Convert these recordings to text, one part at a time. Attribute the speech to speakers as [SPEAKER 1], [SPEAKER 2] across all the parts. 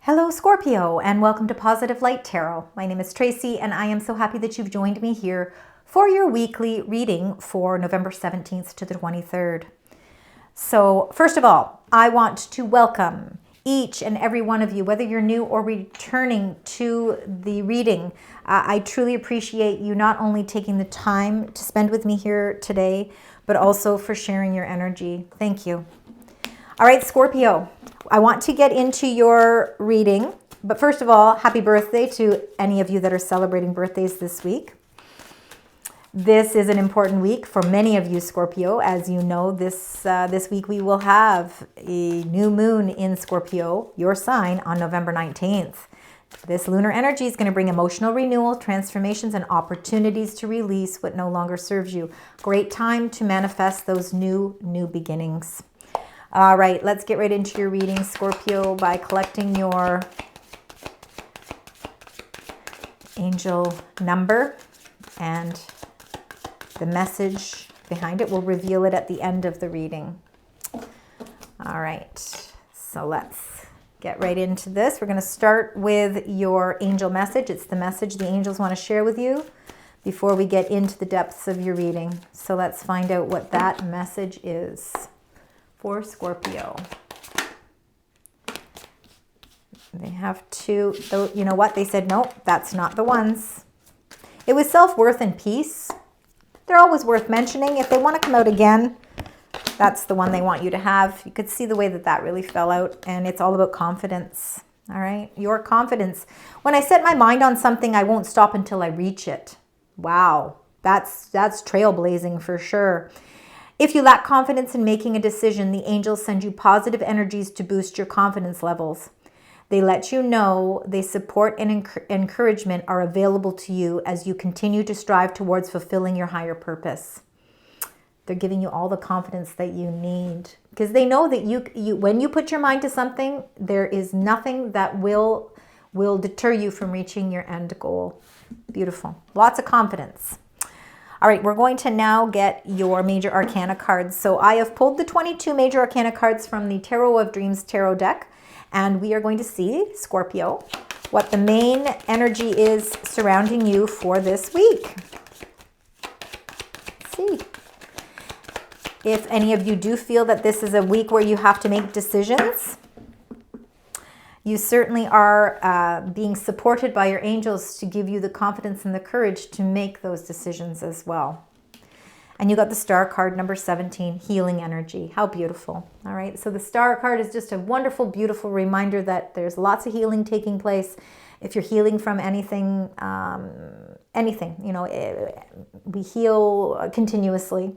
[SPEAKER 1] Hello Scorpio, and welcome to Positive Light Tarot. My name is Tracy and I am so happy that you've joined me here for your weekly reading for November 17th to the 23rd. So first of all, I want to welcome each and every one of you, whether you're new or returning to the reading. I truly appreciate you not only taking the time to spend with me here today, but also for sharing your energy. Thank you. All right, Scorpio, I want to get into your reading, but first of all, happy birthday to any of you that are celebrating birthdays this week. This is an important week for many of you, Scorpio. As you know, this week we will have a new moon in Scorpio, your sign, on November 19th. This lunar energy is going to bring emotional renewal, transformations, and opportunities to release what no longer serves you. Great time to manifest those new beginnings. All right, let's get right into your reading, Scorpio, by collecting your angel number, and the message behind it. We'll reveal it at the end of the reading. All right, so let's get right into this. We're going to start with your angel message. It's the message the angels want to share with you before we get into the depths of your reading. So let's find out what that message is for Scorpio. They have two, you know what? They said, nope, that's not the ones. It was self-worth and peace. They're always worth mentioning. If they want to come out again, that's the one they want you to have. You could see the way that really fell out, and it's all about confidence. All right, your confidence. When I set my mind on something, I won't stop until I reach it. Wow, that's trailblazing for sure. If you lack confidence in making a decision, the angels send you positive energies to boost your confidence levels. They let you know they support and encouragement are available to you as you continue to strive towards fulfilling your higher purpose. They're giving you all the confidence that you need, because they know that you when you put your mind to something, there is nothing that will deter you from reaching your end goal. Beautiful. Lots of confidence. All right, we're going to now get your major arcana cards. So I have pulled the 22 major arcana cards from the Tarot of Dreams tarot deck, and we are going to see, Scorpio, what the main energy is surrounding you for this week. Let's see. If any of you do feel that this is a week where you have to make decisions, you certainly are being supported by your angels to give you the confidence and the courage to make those decisions as well. And you got the star card, number 17, healing energy. How beautiful. All right, so the star card is just a wonderful, beautiful reminder that there's lots of healing taking place. If you're healing from anything, you know, we heal continuously.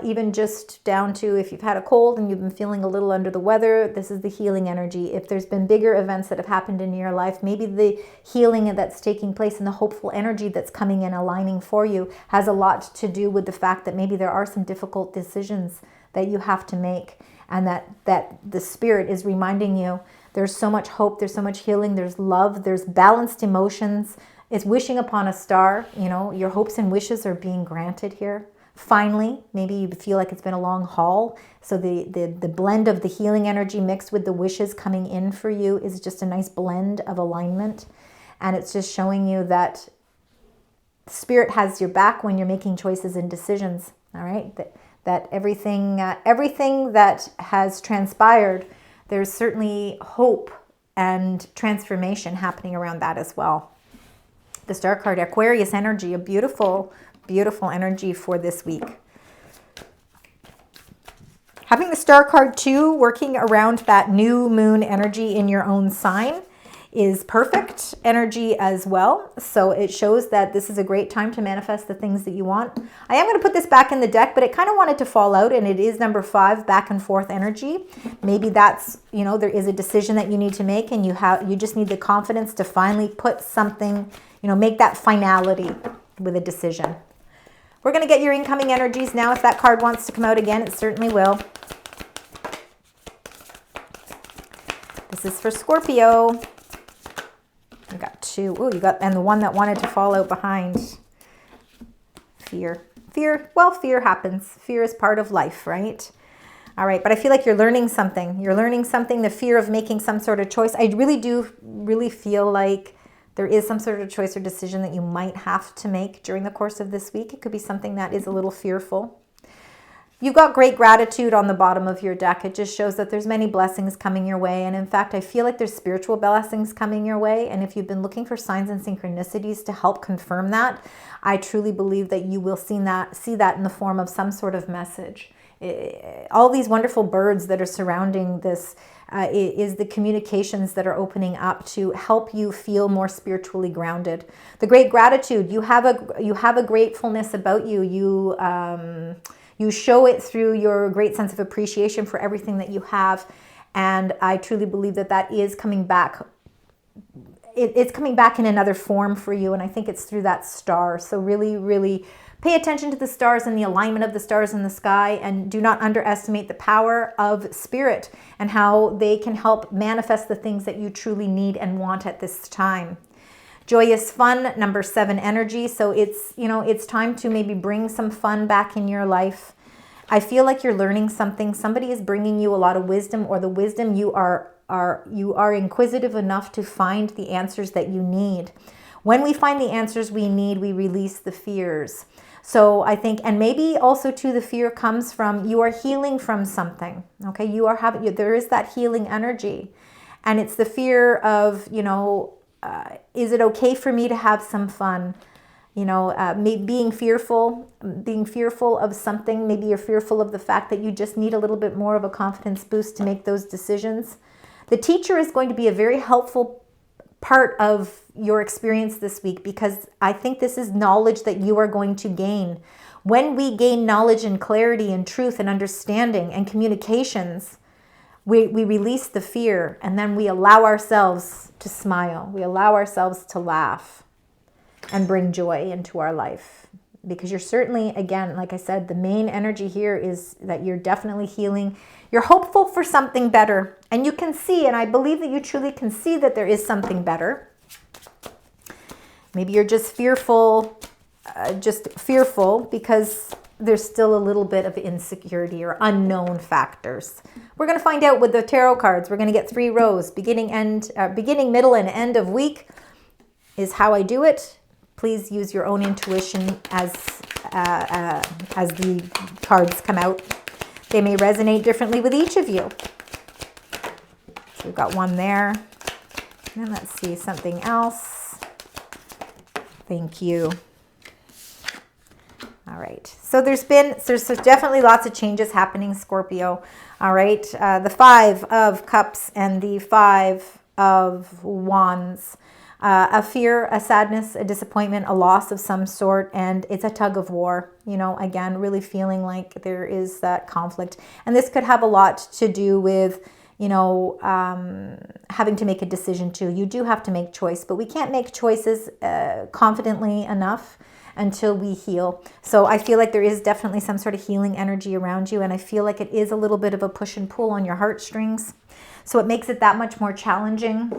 [SPEAKER 1] Even just down to if you've had a cold and you've been feeling a little under the weather, this is the healing energy. If there's been bigger events that have happened in your life, maybe the healing that's taking place and the hopeful energy that's coming in, aligning for you, has a lot to do with the fact that maybe there are some difficult decisions that you have to make, and that the spirit is reminding you there's so much hope, there's so much healing, there's love, there's balanced emotions. It's wishing upon a star. You know, your hopes and wishes are being granted here. Finally, maybe you feel like it's been a long haul. So the blend of the healing energy mixed with the wishes coming in for you is just a nice blend of alignment. And it's just showing you that Spirit has your back when you're making choices and decisions. All right, that everything that has transpired, there's certainly hope and transformation happening around that as well. The star card, Aquarius energy, a beautiful, beautiful energy for this week. Having the star card too, working around that new moon energy in your own sign, is perfect energy as well. So it shows that this is a great time to manifest the things that you want. I am going to put this back in the deck, but it kind of wanted to fall out, and it is number 5, back and forth energy. Maybe that's, you know, there is a decision that you need to make, and you just need the confidence to finally put something, you know, make that finality with a decision. We're going to get your incoming energies now. If that card wants to come out again, it certainly will. This is for Scorpio. You got 2. Oh, and the one that wanted to fall out behind. Fear. Well, fear happens. Fear is part of life, right? All right, but I feel like you're learning something. You're learning something, the fear of making some sort of choice. I really feel like there is some sort of choice or decision that you might have to make during the course of this week. It could be something that is a little fearful. You've got great gratitude on the bottom of your deck. It just shows that there's many blessings coming your way. And in fact, I feel like there's spiritual blessings coming your way. And if you've been looking for signs and synchronicities to help confirm that, I truly believe that you will see that in the form of some sort of message. All these wonderful birds that are surrounding this is the communications that are opening up to help you feel more spiritually grounded. The great gratitude, you have a gratefulness about you. You show it through your great sense of appreciation for everything that you have. And I truly believe that that is coming back. It's coming back in another form for you. And I think it's through that star. So really, really pay attention to the stars and the alignment of the stars in the sky. And do not underestimate the power of spirit and how they can help manifest the things that you truly need and want at this time. Joyous fun, number 7 energy. So it's time to maybe bring some fun back in your life. I feel like you're learning something. Somebody is bringing you a lot of wisdom, or the wisdom you are inquisitive enough to find the answers that you need. When we find the answers we need, we release the fears. So I think, and maybe also too, the fear comes from you are healing from something. Okay, there is that healing energy, and it's the fear of is it okay for me to have some fun? Being fearful of something. Maybe you're fearful of the fact that you just need a little bit more of a confidence boost to make those decisions. The teacher is going to be a very helpful part of your experience this week, because I think this is knowledge that you are going to gain. When we gain knowledge and clarity and truth and understanding and communications, we release the fear, and then we allow ourselves to smile. We allow ourselves to laugh and bring joy into our life. Because you're certainly, again, like I said, the main energy here is that you're definitely healing. You're hopeful for something better. And you can see, and I believe that you truly can see that there is something better. Maybe you're just fearful because there's still a little bit of insecurity or unknown factors. We're going to find out with the tarot cards. We're going to get 3 rows. Beginning, middle, and end of week is how I do it. Please use your own intuition as the cards come out. They may resonate differently with each of you. So we've got one there. And let's see something else. Thank you. All right. So there's definitely lots of changes happening, Scorpio. All right. The 5 of Cups and the 5 of Wands. A fear, a sadness, a disappointment, a loss of some sort, and it's a tug of war. Again, really feeling like there is that conflict. And this could have a lot to do with, having to make a decision too. You do have to make choice, but we can't make choices confidently enough until we heal. So I feel like there is definitely some sort of healing energy around you, and I feel like it is a little bit of a push and pull on your heartstrings. So it makes it that much more challenging.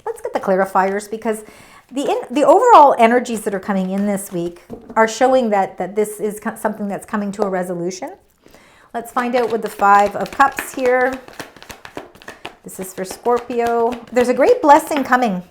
[SPEAKER 1] Let's get the clarifiers, because the overall energies that are coming in this week are showing that this is something that's coming to a resolution. Let's find out with the 5 of Cups here. This is for Scorpio. There's a great blessing coming.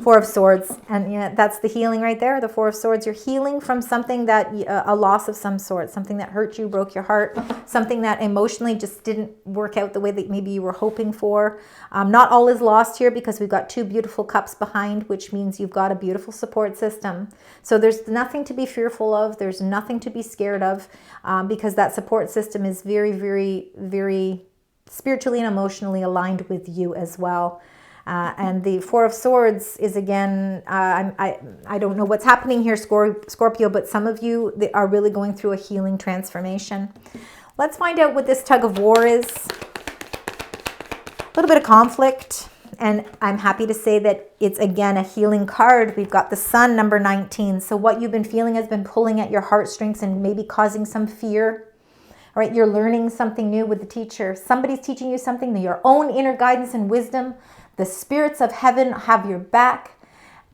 [SPEAKER 1] 4 of Swords, and that's the healing right there. The 4 of Swords, you're healing from something that a loss of some sort, something that hurt you, broke your heart, something that emotionally just didn't work out the way that maybe you were hoping for. Not all is lost here, because we've got 2 beautiful cups behind, which means you've got a beautiful support system. So there's nothing to be fearful of. There's nothing to be scared of, because that support system is very, very, very spiritually and emotionally aligned with you as well. And the 4 of Swords is, again, I don't know what's happening here, Scorpio, but some of you are really going through a healing transformation. Let's find out what this tug of war is. A little bit of conflict, and I'm happy to say that it's, again, a healing card. We've got the Sun, number 19. So what you've been feeling has been pulling at your heartstrings and maybe causing some fear. All right, you're learning something new with the teacher. Somebody's teaching you something, your own inner guidance and wisdom. The spirits of heaven have your back.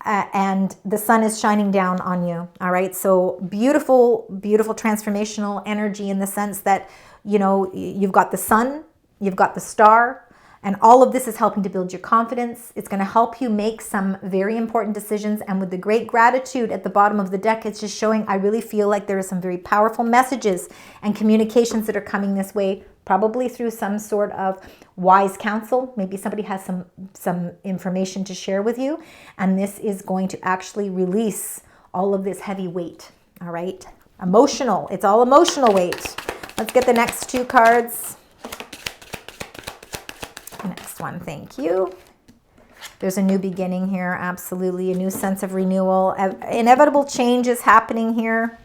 [SPEAKER 1] and the sun is shining down on you. All right. So beautiful, beautiful transformational energy in the sense that, you know, you've got the sun, you've got the star, and all of this is helping to build your confidence. It's going to help you make some very important decisions. And with the great gratitude at the bottom of the deck, it's just showing, I really feel like there are some very powerful messages and communications that are coming this way, probably through some sort of wise counsel. Maybe somebody has some information to share with you. And this is going to actually release all of this heavy weight. All right. Emotional. It's all emotional weight. Let's get the next two cards. Next one, thank you. There's a new beginning here, absolutely. A new sense of renewal. Inevitable change is happening here.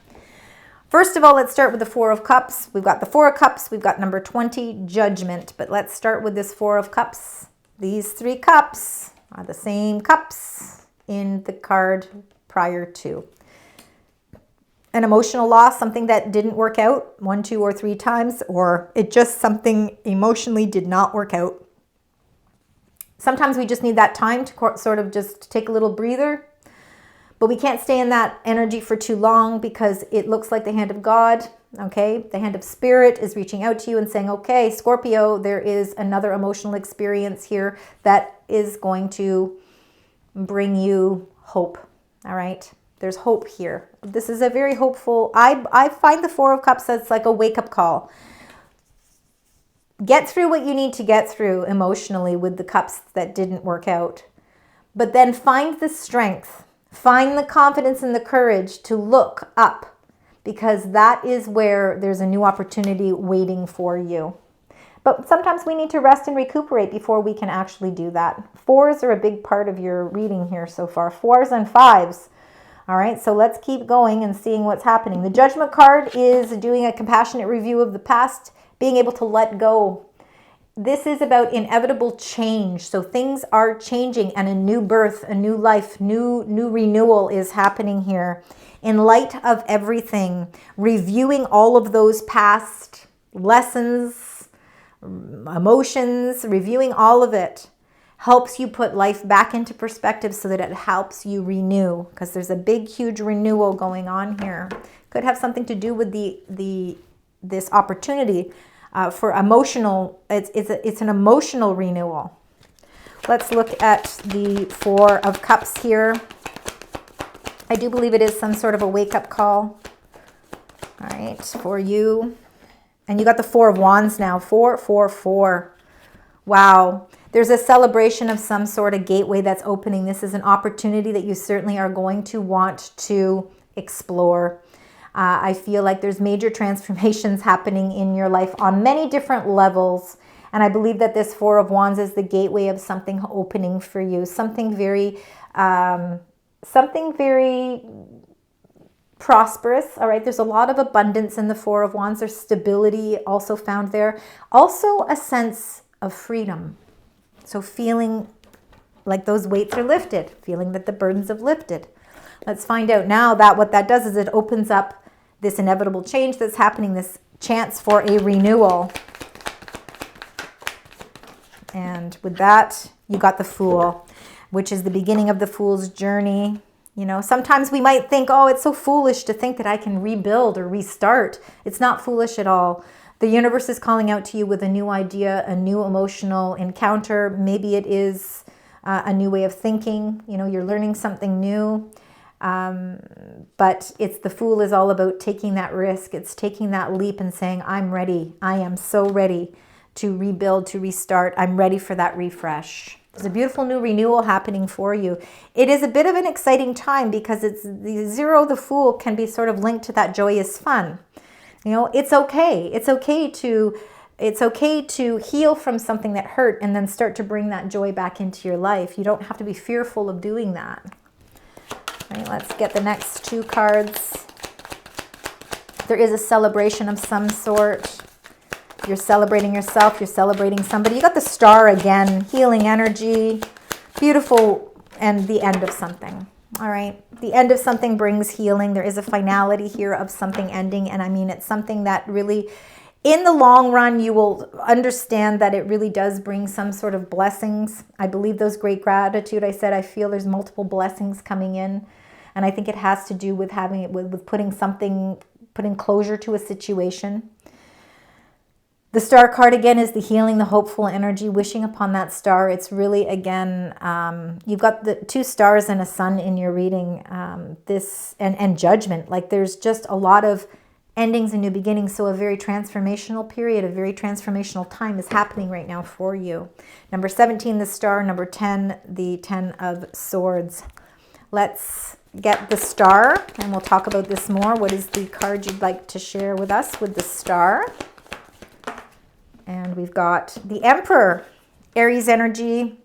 [SPEAKER 1] First of all, let's start with the Four of Cups. We've got the Four of Cups. We've got number 20, Judgment. But let's start with this Four of Cups. These three cups are the same cups in the card prior to. An emotional loss, something that didn't work out 1, 2, or 3 times, or it just something emotionally did not work out. Sometimes we just need that time to sort of just take a little breather, but we can't stay in that energy for too long because it looks like the hand of God, okay? The hand of spirit is reaching out to you and saying, okay, Scorpio, there is another emotional experience here that is going to bring you hope, all right? There's hope here. This is a very hopeful, I find the Four of Cups as like a wake-up call. Get through what you need to get through emotionally with the cups that didn't work out. But then find the strength, find the confidence and the courage to look up, because that is where there's a new opportunity waiting for you. But sometimes we need to rest and recuperate before we can actually do that. 4s are a big part of your reading here so far. 4s and 5s. All right, so let's keep going and seeing what's happening. The Judgment card is doing a compassionate review of the past, being able to let go. This is about inevitable change. So things are changing and a new birth, a new life, new renewal is happening here. In light of everything, reviewing all of those past lessons, emotions, reviewing all of it helps you put life back into perspective so that it helps you renew, because there's a big, huge renewal going on here. Could have something to do with this opportunity for emotional, it's an emotional renewal. Let's look at the Four of Cups here. I do believe it is some sort of a wake-up call, all right, for you. And you got the Four of Wands now, 4, 4, 4. Wow. There's a celebration of some sort of gateway that's opening. This is an opportunity that you certainly are going to want to explore. I feel like there's major transformations happening in your life on many different levels. And I believe that this Four of Wands is the gateway of something opening for you. Something very prosperous. All right. There's a lot of abundance in the Four of Wands. There's stability also found there. Also a sense of freedom. So feeling like those weights are lifted, feeling that the burdens have lifted. Let's find out now that what that does is it opens up this inevitable change that's happening, this chance for a renewal. And with that, you got the Fool, which is the beginning of the Fool's journey. You know, sometimes we might think, oh, it's so foolish to think that I can rebuild or restart. It's not foolish at all. The universe is calling out to you with a new idea, a new emotional encounter. Maybe it is a new way of thinking. You know, you're learning something new. But the Fool is all about taking that risk. It's taking that leap and saying, I'm ready. I am so ready to rebuild, to restart. I'm ready for that refresh. There's a beautiful new renewal happening for you. It is a bit of an exciting time because it's the Zero, the Fool, can be sort of linked to that joyous fun. You know, it's okay. It's okay to heal from something that hurt and then start to bring that joy back into your life. You don't have to be fearful of doing that. All right, let's get the next two cards. There is a celebration of some sort. You're celebrating yourself. You're celebrating somebody. You got the Star again. Healing energy. Beautiful. And the end of something. All right. The end of something brings healing. There is a finality here of something ending. And I mean, it's something that really In the long run, you will understand that it really does bring some sort of blessings. I believe those great gratitude. I said, I feel there's multiple blessings coming in. And I think it has to do with having it, with putting closure to a situation. The star card again is the healing, the hopeful energy, wishing upon that star. It's really, again, you've got the 2 stars and a sun in your reading, this and judgment. Like there's just a lot of endings and new beginnings. So a very transformational period, a very transformational time is happening right now for you. Number 17, the star. Number 10, the 10 of swords. Let's get the star and we'll talk about this more. What is the card you'd like to share with us with the star? And we've got the Emperor, Aries energy.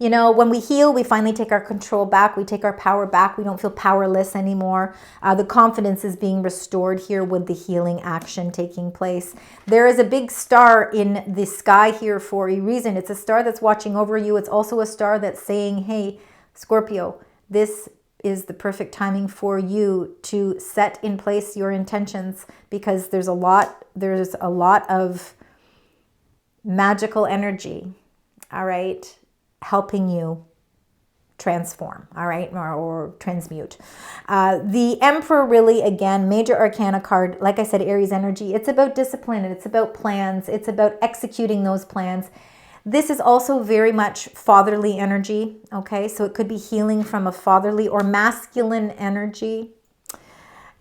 [SPEAKER 1] You know, when we heal, we finally take our control back. We take our power back. We don't feel powerless anymore. The confidence is being restored here with the healing action taking place. There is a big star in the sky here for a reason. It's a star that's watching over you. It's also a star that's saying, hey, Scorpio, this is the perfect timing for you to set in place your intentions, because there's a lot of magical energy, all right, helping you transform, all right, or transmute. The Emperor, really, again, major arcana card, like I said, Aries energy. It's about discipline, it's about plans, it's about executing those plans. This is also very much fatherly energy, okay? So it could be healing from a fatherly or masculine energy.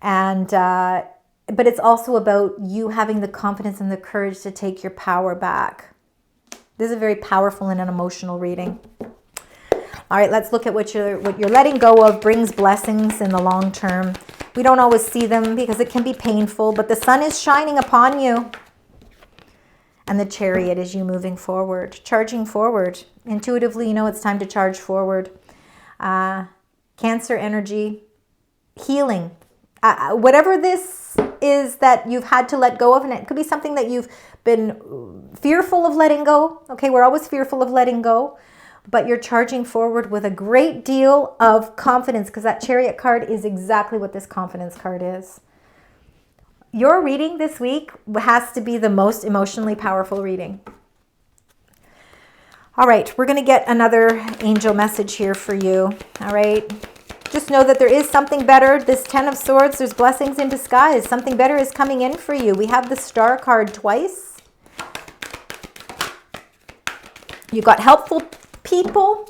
[SPEAKER 1] And but it's also about you having the confidence and the courage to take your power back. This is a very powerful and an emotional reading. All right, let's look at what you're letting go of brings blessings in the long term. We don't always see them because it can be painful, but the sun is shining upon you. And the Chariot is you moving forward, charging forward. Intuitively, you know it's time to charge forward. Cancer energy, healing. Whatever this is that you've had to let go of, and it could be something that you've been fearful of letting go. Okay, we're always fearful of letting go, but you're charging forward with a great deal of confidence, because that Chariot card is exactly what this confidence card is. Your reading this week has to be the most emotionally powerful reading. All right, we're going to get another angel message here for you. All right. Just know that there is something better. This 10 of Swords, there's blessings in disguise. Something better is coming in for you. We have the Star card twice. You got helpful people.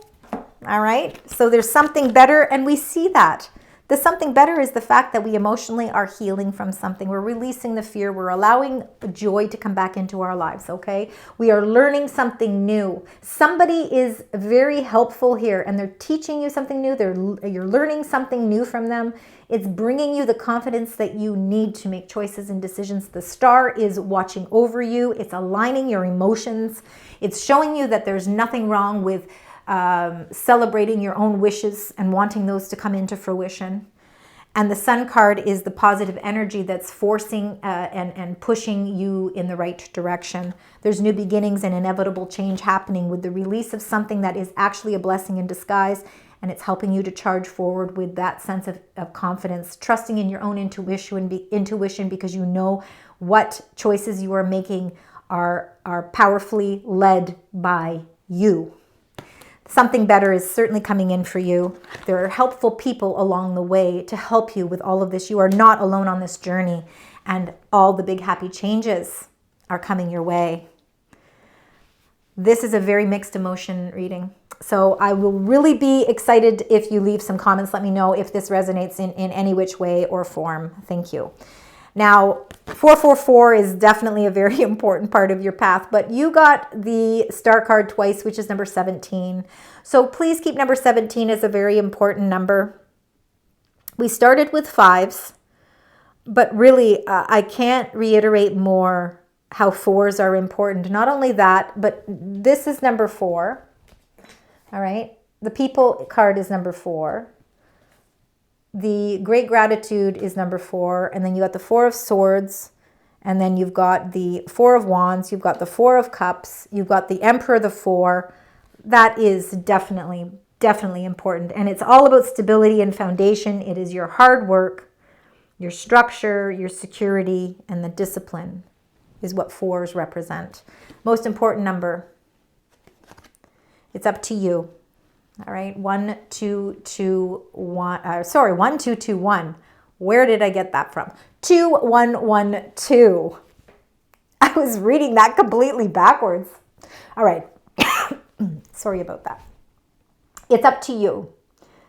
[SPEAKER 1] All right. So there's something better, and we see that. The something better is the fact that we emotionally are healing from something. We're releasing the fear. We're allowing joy to come back into our lives, okay? We are learning something new. Somebody is very helpful here, and they're teaching you something new. You're learning something new from them. It's bringing you the confidence that you need to make choices and decisions. The star is watching over you. It's aligning your emotions. It's showing you that there's nothing wrong with celebrating your own wishes and wanting those to come into fruition. And the Sun card is the positive energy that's forcing and pushing you in the right direction. There's new beginnings and inevitable change happening with the release of something that is actually a blessing in disguise, and it's helping you to charge forward with that sense of confidence, trusting in your own intuition because you know what choices you are making are powerfully led by you. Something better is certainly coming in for you. There are helpful people along the way to help you with all of this. You are not alone on this journey, and all the big happy changes are coming your way. This is a very mixed emotion reading. So I will really be excited if you leave some comments. Let me know if this resonates in any which way or form. Thank you. Now, 444 is definitely a very important part of your path, but you got the Star card twice, which is number 17. So please keep number 17 as a very important number. We started with 5s, but really I can't reiterate more how 4s are important. Not only that, but this is number 4. All right. The People card is number 4. The Great Gratitude is number 4, and then you got the 4 of Swords, and then you've got the 4 of Wands, you've got the 4 of Cups, you've got the Emperor, the 4. That is definitely important, and it's all about stability and foundation. It is your hard work, your structure, your security, and the discipline. is what 4s represent. Most important number. It's up to you. All right, 1, 2, 2, 1. Sorry, 1, 2, 2, 1. Where did I get that from? 2, 1, 1, 2. I was reading that completely backwards. All right. Sorry about that. It's up to you.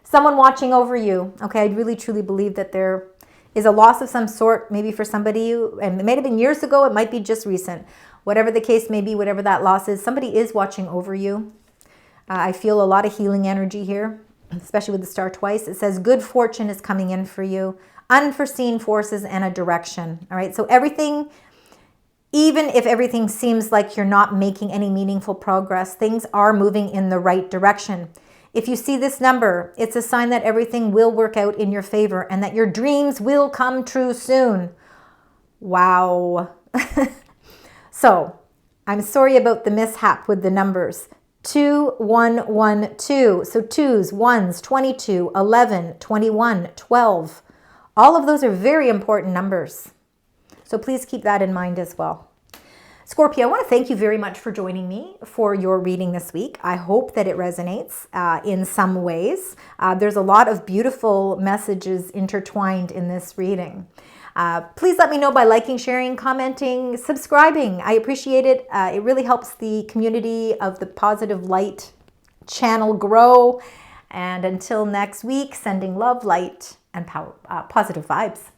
[SPEAKER 1] Someone watching over you. Okay, I really truly believe that there is a loss of some sort, maybe for somebody, and it might have been years ago, it might be just recent. Whatever the case may be, whatever that loss is, somebody is watching over you. I feel a lot of healing energy here, especially with the star twice. It says good fortune is coming in for you, unforeseen forces and a direction. All right, so everything, even if everything seems like you're not making any meaningful progress, things are moving in the right direction. If you see this number, it's a sign that everything will work out in your favor and that your dreams will come true soon. Wow. So, I'm sorry about the mishap with the numbers. 2, 1, 1, 2. So 2s, 1s, 22, 11, 21, 12. All of those are very important numbers. So please keep that in mind as well. Scorpio, I want to thank you very much for joining me for your reading this week. I hope that it resonates in some ways. There's a lot of beautiful messages intertwined in this reading. Please let me know by liking, sharing, commenting, subscribing. I appreciate it. It really helps the community of the Positive Light channel grow. And until next week, sending love, light, and power, positive vibes.